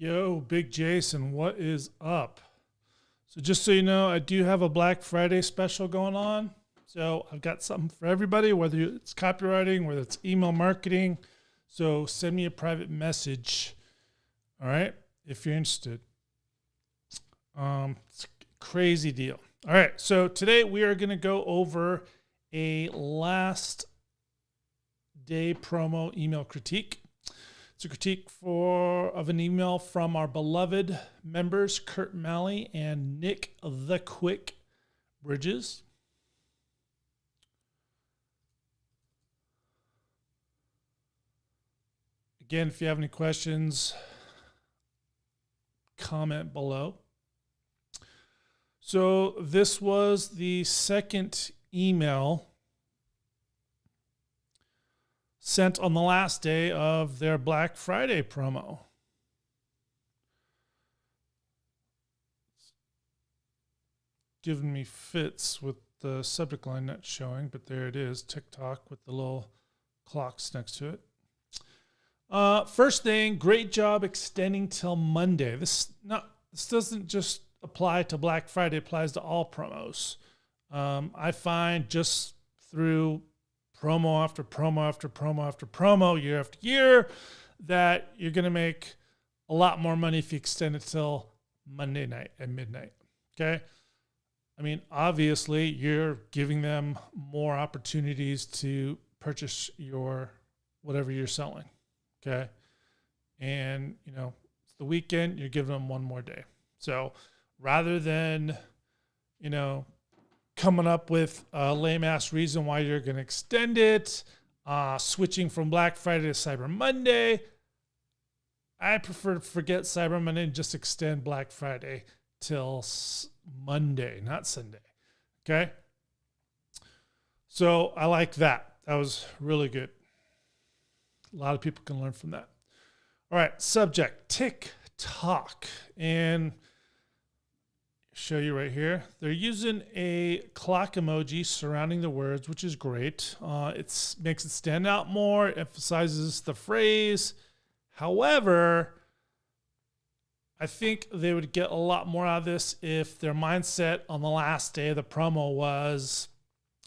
Yo, Big Jason, what is up? So just so you know, I do have a Black Friday special going on. So I've got something for everybody, whether it's copywriting, whether it's email marketing. So send me a private message, all right, if you're interested. It's a crazy deal. All right, so today we are going to go over a last day promo email critique. It's a critique of an email from our beloved members, Kurt Malley and Nick the Quick Bridges. Again, if you have any questions, comment below. So this was the second email sent on the last day of their Black Friday promo. It's giving me fits with the subject line not showing, but there it is, TikTok with the little clocks next to it. First thing, great job extending till Monday. This doesn't just apply to Black Friday, it applies to all promos. I find just through promo after promo after promo after promo, year after year, that you're going to make a lot more money if you extend it till Monday night at midnight. Okay. I mean, obviously you're giving them more opportunities to purchase whatever you're selling. Okay. And it's the weekend, you're giving them one more day. So rather than, coming up with a lame-ass reason why you're going to extend it, switching from Black Friday to Cyber Monday, I prefer to forget Cyber Monday and just extend Black Friday till Monday, not Sunday. Okay? So I like that. That was really good. A lot of people can learn from that. All right, subject, TikTok. And show you right here. They're using a clock emoji surrounding the words, which is great. It makes it stand out more, emphasizes the phrase. However, I think they would get a lot more out of this if their mindset on the last day of the promo was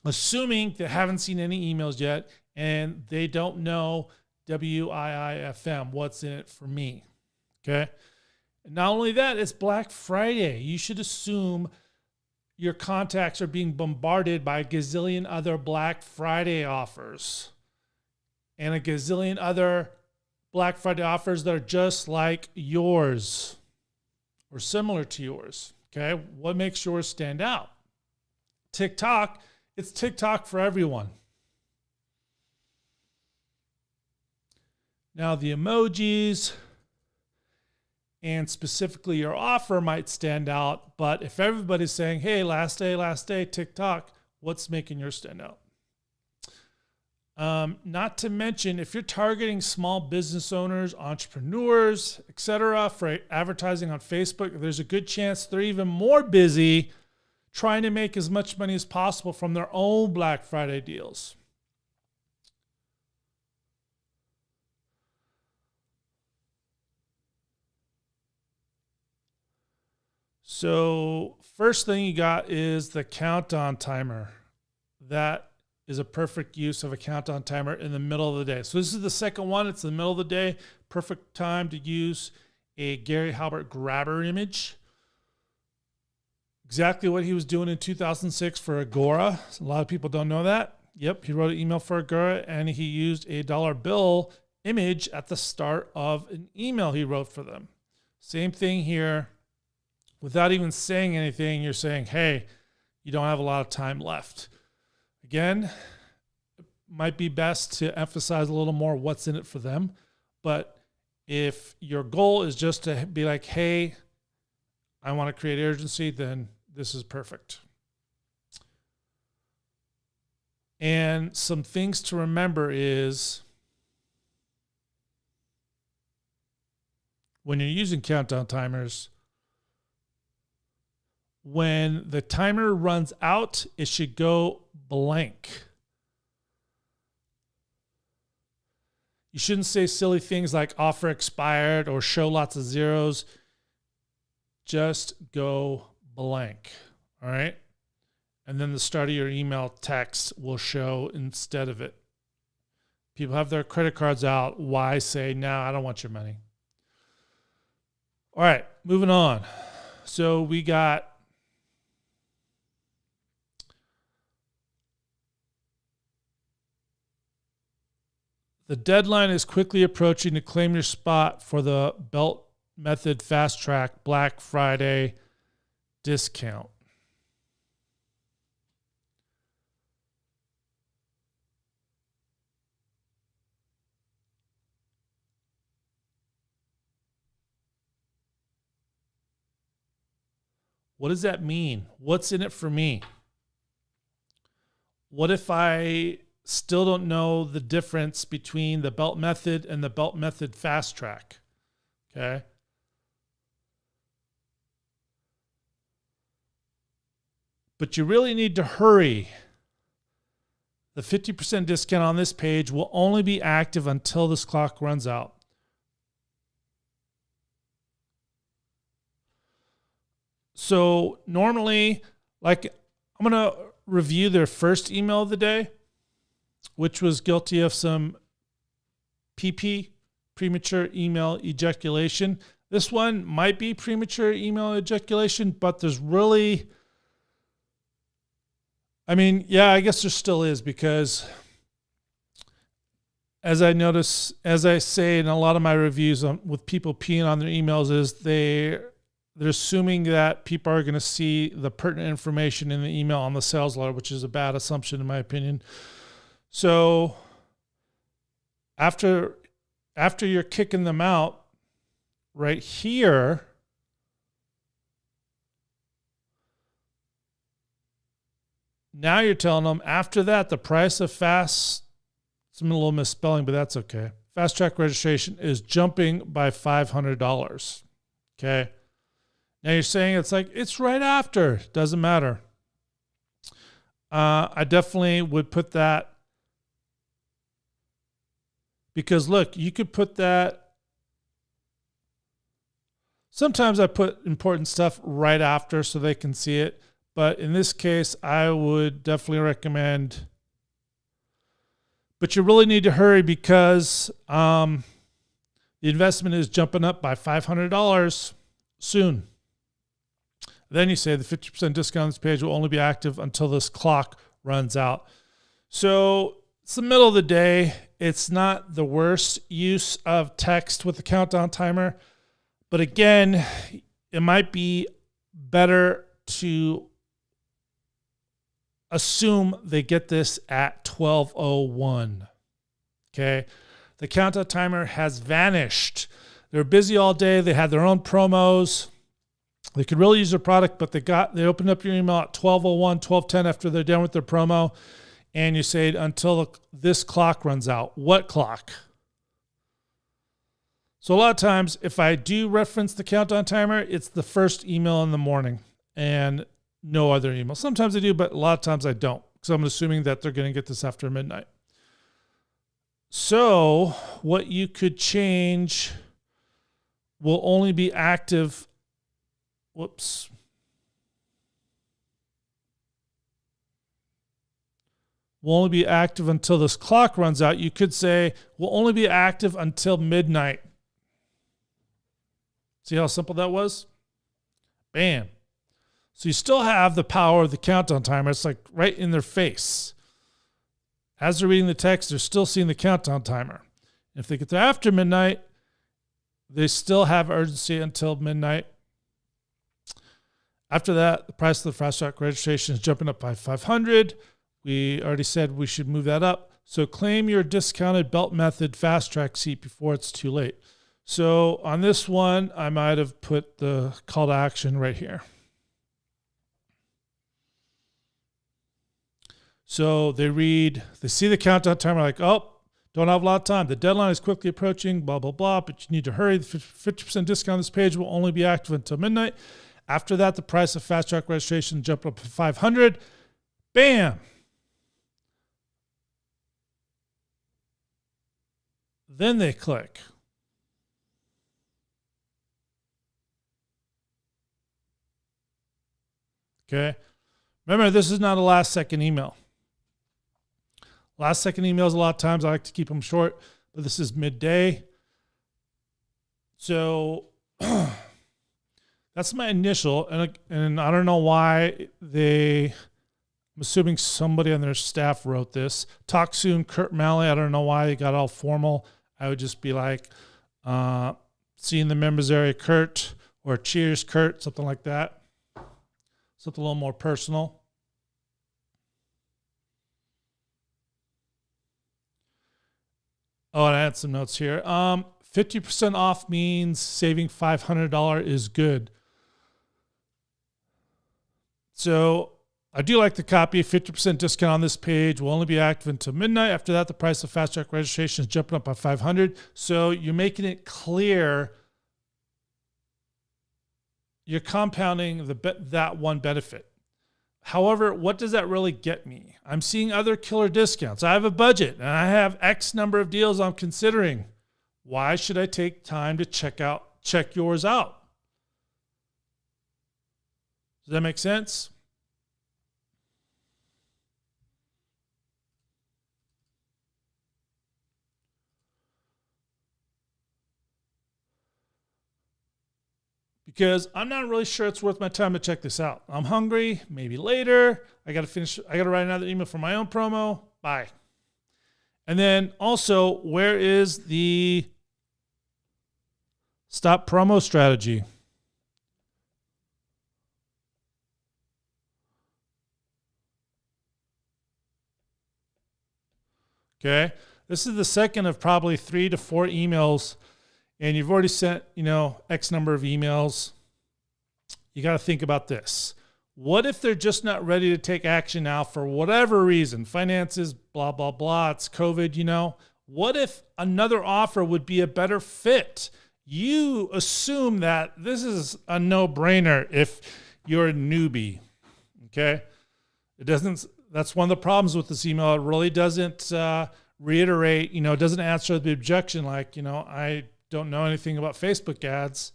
assuming they haven't seen any emails yet and they don't know WIIFM, what's in it for me. Okay. Not only that, it's Black Friday. You should assume your contacts are being bombarded by a gazillion other Black Friday offers and a gazillion other Black Friday offers that are just like yours or similar to yours. Okay. What makes yours stand out? TikTok. It's TikTok for everyone. Now the emojis and specifically your offer might stand out. But if everybody's saying, hey, last day, TikTok, what's making yours stand out? Not to mention, if you're targeting small business owners, entrepreneurs, etc., for advertising on Facebook, there's a good chance they're even more busy trying to make as much money as possible from their own Black Friday deals. So first thing you got is the countdown timer. That is a perfect use of a countdown timer in the middle of the day. So this is the second one. It's in the middle of the day. Perfect time to use a Gary Halbert grabber image. Exactly what he was doing in 2006 for Agora. A lot of people don't know that. Yep, he wrote an email for Agora and he used a dollar bill image at the start of an email he wrote for them. Same thing here. Without even saying anything, you're saying, hey, you don't have a lot of time left. Again, it might be best to emphasize a little more what's in it for them. But if your goal is just to be like, hey, I want to create urgency, then this is perfect. And some things to remember is when you're using countdown timers, when the timer runs out, it should go blank. You shouldn't say silly things like offer expired or show lots of zeros. Just go blank. All right. And then the start of your email text will show instead of it. People have their credit cards out. Why say, no, I don't want your money? All right, moving on. So we got the deadline is quickly approaching to claim your spot for the belt method Fast Trcak Black Friday discount. What does that mean? What's in it for me? What if I still don't know the difference between the belt method and the belt method Fast Trcak? Okay. But you really need to hurry. The 50% discount on this page will only be active until this clock runs out. So normally, like, I'm going to review their first email of the day, which was guilty of some PP, premature email ejaculation. This one might be premature email ejaculation, but there's really, I mean, yeah, I guess there still is, because as I notice, as I say in a lot of my reviews with people peeing on their emails, is they're assuming that people are going to see the pertinent information in the email on the sales letter, which is a bad assumption in my opinion. So after you're kicking them out right here, now you're telling them after that, the price of it's a little misspelling, but that's okay. Fast Trcak registration is jumping by $500. Okay. Now you're saying it's right after. Doesn't matter. I definitely would put that, because look, you could put that. Sometimes I put important stuff right after so they can see it. But in this case, I would definitely recommend, but you really need to hurry, because the investment is jumping up by $500 soon. Then you say the 50% discount on this page will only be active until this clock runs out. So it's the middle of the day. It's not the worst use of text with the countdown timer. But again, it might be better to assume they get this at 12:01. Okay. The countdown timer has vanished. They're busy all day. They had their own promos. They could really use their product, but they opened up your email at 12:01, 12:10 after they're done with their promo. And you say until this clock runs out. What clock? So a lot of times, if I do reference the countdown timer, it's the first email in the morning and no other email. Sometimes I do, but a lot of times I don't, because I'm assuming that they're going to get this after midnight. So what you could change will only be active. Whoops. Will only be active until this clock runs out. You could say will only be active until midnight. See how simple that was? Bam. So you still have the power of the countdown timer. It's like right in their face. As they're reading the text, they're still seeing the countdown timer. If they get there after midnight, they still have urgency until midnight. After that, the price of the Fast Trcak registration is jumping up by $500. We already said we should move that up. So claim your discounted belt method Fast Trcak seat before it's too late. So on this one, I might have put the call to action right here. So they see the countdown timer like, oh, don't have a lot of time. The deadline is quickly approaching, blah, blah, blah, but you need to hurry. The 50% discount on this page will only be active until midnight. After that, the price of Fast Trcak registration jumped up to $500. Bam. then they click. Okay. Remember, this is not a last second email. Last second emails, a lot of times I like to keep them short, but this is midday. So that's my initial, and I don't know why I'm assuming somebody on their staff wrote this. Talk soon, Kurt Malley. I don't know why they got all formal. I would just be like, seeing the members area, Kurt, or cheers, Kurt, something like that. Something a little more personal. Oh, and I had some notes here. 50% off means saving $500 is good. So I do like the copy. 50% discount on this page will only be active until midnight. After that, the price of Fast Trcak registration is jumping up by $500. So you're making it clear you're compounding that one benefit. However, what does that really get me? I'm seeing other killer discounts. I have a budget and I have X number of deals I'm considering. Why should I take time to check yours out? Does that make sense? Because I'm not really sure it's worth my time to check this out. I'm hungry, maybe later. I got to write another email for my own promo. Bye. And then also, where is the stop promo strategy? Okay. This is the second of probably 3 to 4 emails, and you've already sent, X number of emails. You got to think about this. What if they're just not ready to take action now for whatever reason? Finances, blah, blah, blah. It's COVID, What if another offer would be a better fit? You assume that this is a no-brainer if you're a newbie, okay? That's one of the problems with this email. It really doesn't reiterate, it doesn't answer the objection like, I don't know anything about Facebook ads.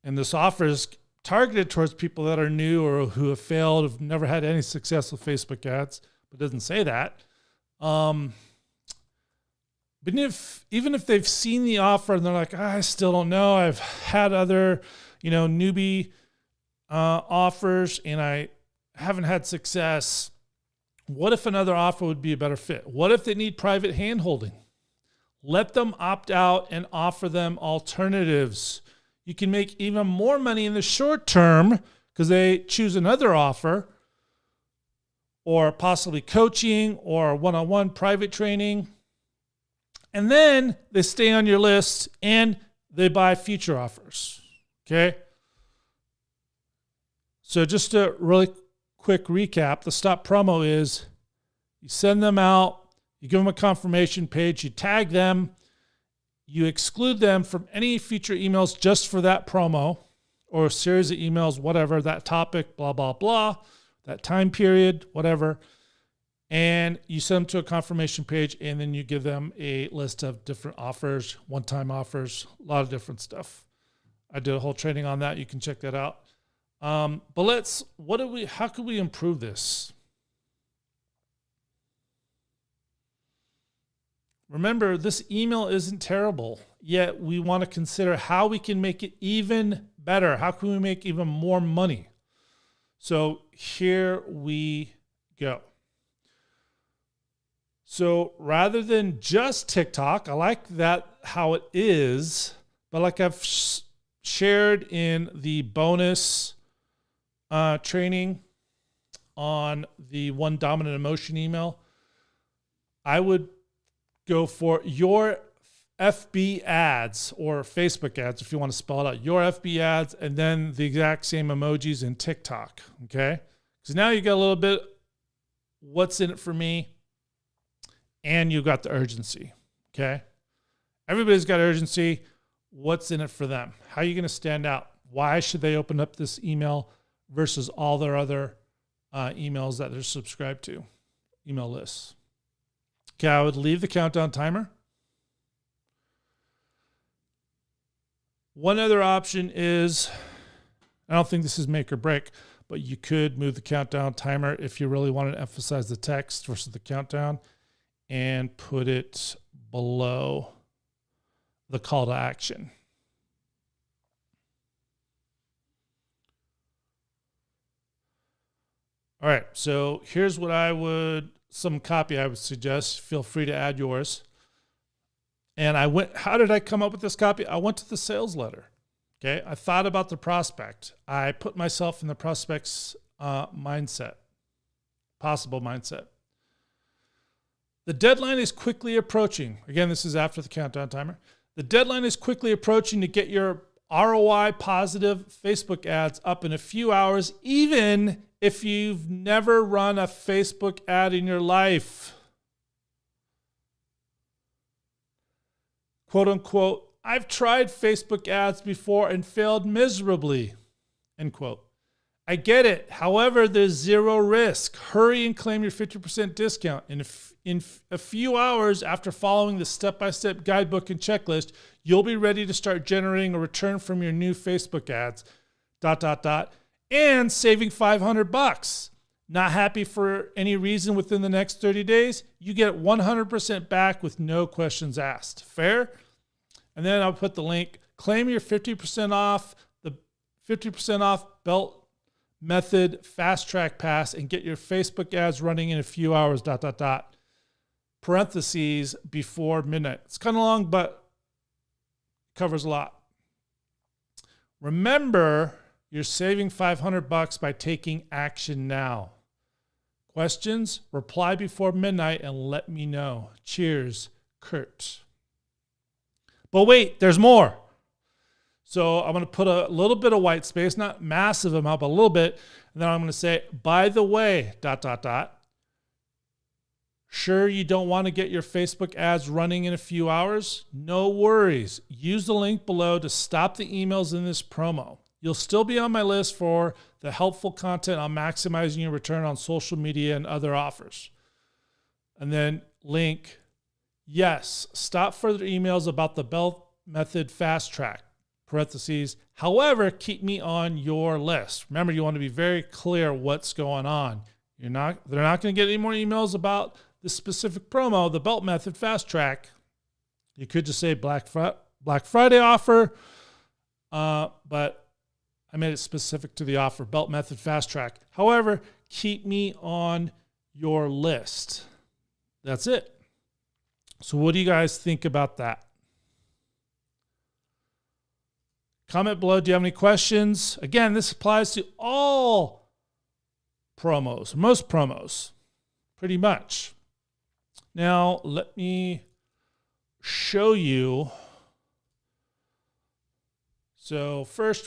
And this offer is targeted towards people that are new or who have failed, have never had any success with Facebook ads, but it doesn't say that. But even if they've seen the offer and they're like, I still don't know, I've had other, newbie offers and I haven't had success. What if another offer would be a better fit? What if they need private handholding? Let them opt out and offer them alternatives. You can make even more money in the short term because they choose another offer or possibly coaching or one-on-one private training. And then they stay on your list and they buy future offers. Okay? So just a really quick recap, the stop promo is you send them out, you give them a confirmation page, you tag them, you exclude them from any future emails just for that promo or a series of emails, whatever, that topic, blah, blah, blah, that time period, whatever. And you send them to a confirmation page and then you give them a list of different offers, one-time offers, a lot of different stuff. I did a whole training on that. You can check that out. But how can we improve this? Remember, this email isn't terrible, yet we want to consider how we can make it even better. How can we make even more money? So here we go. So rather than just TikTok, I like that how it is, but like I've shared in the bonus training on the one dominant emotion email, I would go for your FB ads or Facebook ads, if you want to spell it out, your FB ads, and then the exact same emojis in TikTok. Okay. Because now you got a little bit, what's in it for me? And you got the urgency. Okay. Everybody's got urgency. What's in it for them? How are you going to stand out? Why should they open up this email versus all their other emails that they're subscribed to, email lists? Okay, I would leave the countdown timer. One other option is, I don't think this is make or break, but you could move the countdown timer if you really want to emphasize the text versus the countdown and put it below the call to action. All right, so here's what some copy I would suggest. Feel free to add yours. And how did I come up with this copy? I went to the sales letter. Okay, I thought about the prospect. I put myself in the prospect's mindset, possible mindset. The deadline is quickly approaching. Again, this is after the countdown timer. The deadline is quickly approaching to get your ROI positive Facebook ads up in a few hours, even if you've never run a Facebook ad in your life. Quote unquote, I've tried Facebook ads before and failed miserably, end quote. I get it. However, there's zero risk. Hurry and claim your 50% discount. In a few hours after following the step-by-step guidebook and checklist, you'll be ready to start generating a return from your new Facebook ads, ... and saving $500. Not happy for any reason within the next 30 days? You get 100% back with no questions asked. Fair? And then I'll put the link. Claim your 50% off, the 50% off belt method Fast Trcak pass and get your Facebook ads running in a few hours, ... Parentheses before midnight. It's kind of long, but covers a lot. Remember, you're saving $500 by taking action now. Questions? Reply before midnight and let me know. Cheers, Kurt. But wait, there's more. So I'm going to put a little bit of white space, not massive amount, but a little bit. And then I'm going to say, by the way, ... Sure, you don't want to get your Facebook ads running in a few hours? No worries. Use the link below to stop the emails in this promo. You'll still be on my list for the helpful content on maximizing your return on social media and other offers. And then link, yes, stop further emails about the belt method Fast Trcak, parentheses. However, keep me on your list. Remember, you want to be very clear what's going on. They're not going to get any more emails about this specific promo, the belt method Fast Trcak. You could just say Black Friday offer, but I made it specific to the offer, belt method Fast Trcak. However, keep me on your list. That's it. So what do you guys think about that? Comment below. Do you have any questions? Again, this applies to all promos, most promos, pretty much. Now, let me show you. So first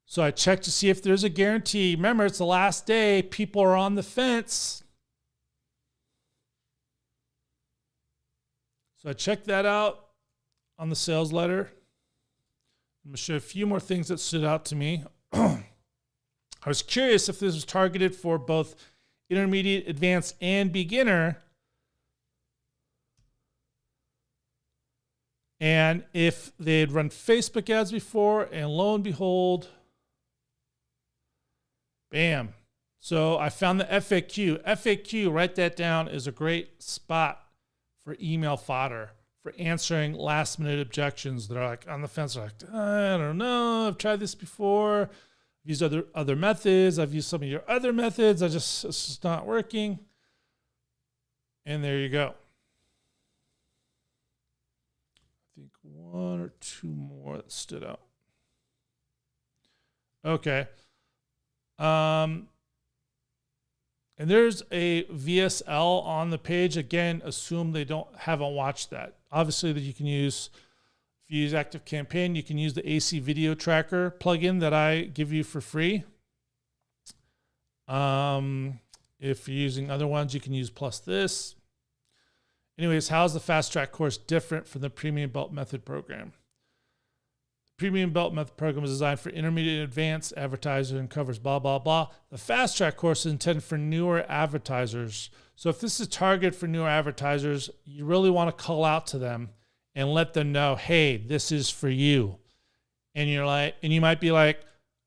so I checked to see if there's a guarantee. Remember, it's the last day. People are on the fence. So I checked that out on the sales letter. I'm going to show a few more things that stood out to me. I was curious if this was targeted for both intermediate, advanced, and beginner. And if they had run Facebook ads before, and lo and behold, bam. So I found the FAQ. FAQ, write that down, is a great spot for email fodder, for answering last minute objections that are like on the fence. They're like, I don't know, I've tried this before. I've used other methods. I've used some of your other methods. It's just not working. And there you go. I think one or two more that stood out. Okay. And there's a VSL on the page. Again, assume they haven't watched that. Obviously, that you can use, if you use ActiveCampaign, you can use the AC Video Tracker plugin that I give you for free. If you're using other ones, you can use plus this. Anyways, how is the Fast Trcak course different from the Premium Belt Method program? The Premium Belt Method program is designed for intermediate and advanced advertisers and covers blah, blah, blah. The Fast Trcak course is intended for newer advertisers. So if this is targeted for newer advertisers, you really want to call out to them and let them know, hey, this is for you. And you're like, and you might be like,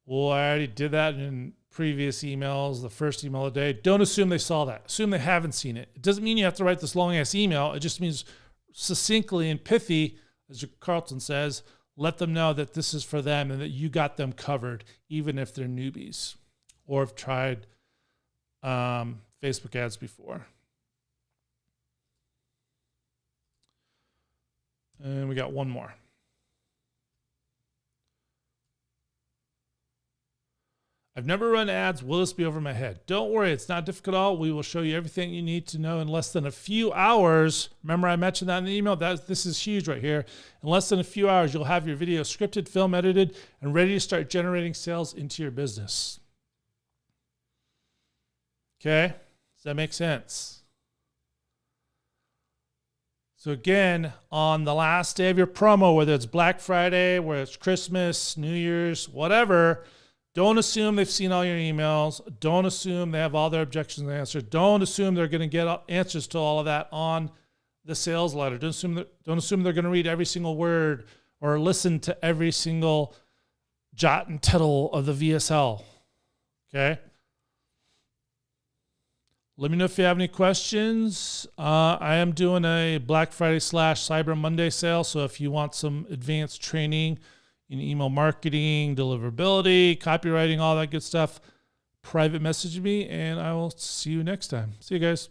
well, I already did that in previous emails, the first email of the day. Don't assume they saw that. Assume they haven't seen it. It doesn't mean you have to write this long ass email. It just means succinctly and pithy, as Carlton says, let them know that this is for them and that you got them covered, even if they're newbies or have tried Facebook ads before. And we got one more. I've never run ads. Will this be over my head? Don't worry. It's not difficult at all. We will show you everything you need to know in less than a few hours. Remember I mentioned that in the email? This is huge right here. In less than a few hours, you'll have your video scripted, film edited, and ready to start generating sales into your business. Okay? Does that make sense? So again, on the last day of your promo, whether it's Black Friday, whether it's Christmas, New Year's, whatever, don't assume they've seen all your emails. Don't assume they have all their objections answered. Don't assume they're going to get answers to all of that on the sales letter. Don't assume they're going to read every single word or listen to every single jot and tittle of the VSL. Okay? Let me know if you have any questions. I am doing a Black Friday / Cyber Monday sale. So if you want some advanced training in email marketing, deliverability, copywriting, all that good stuff, private message me, and I will see you next time. See you guys.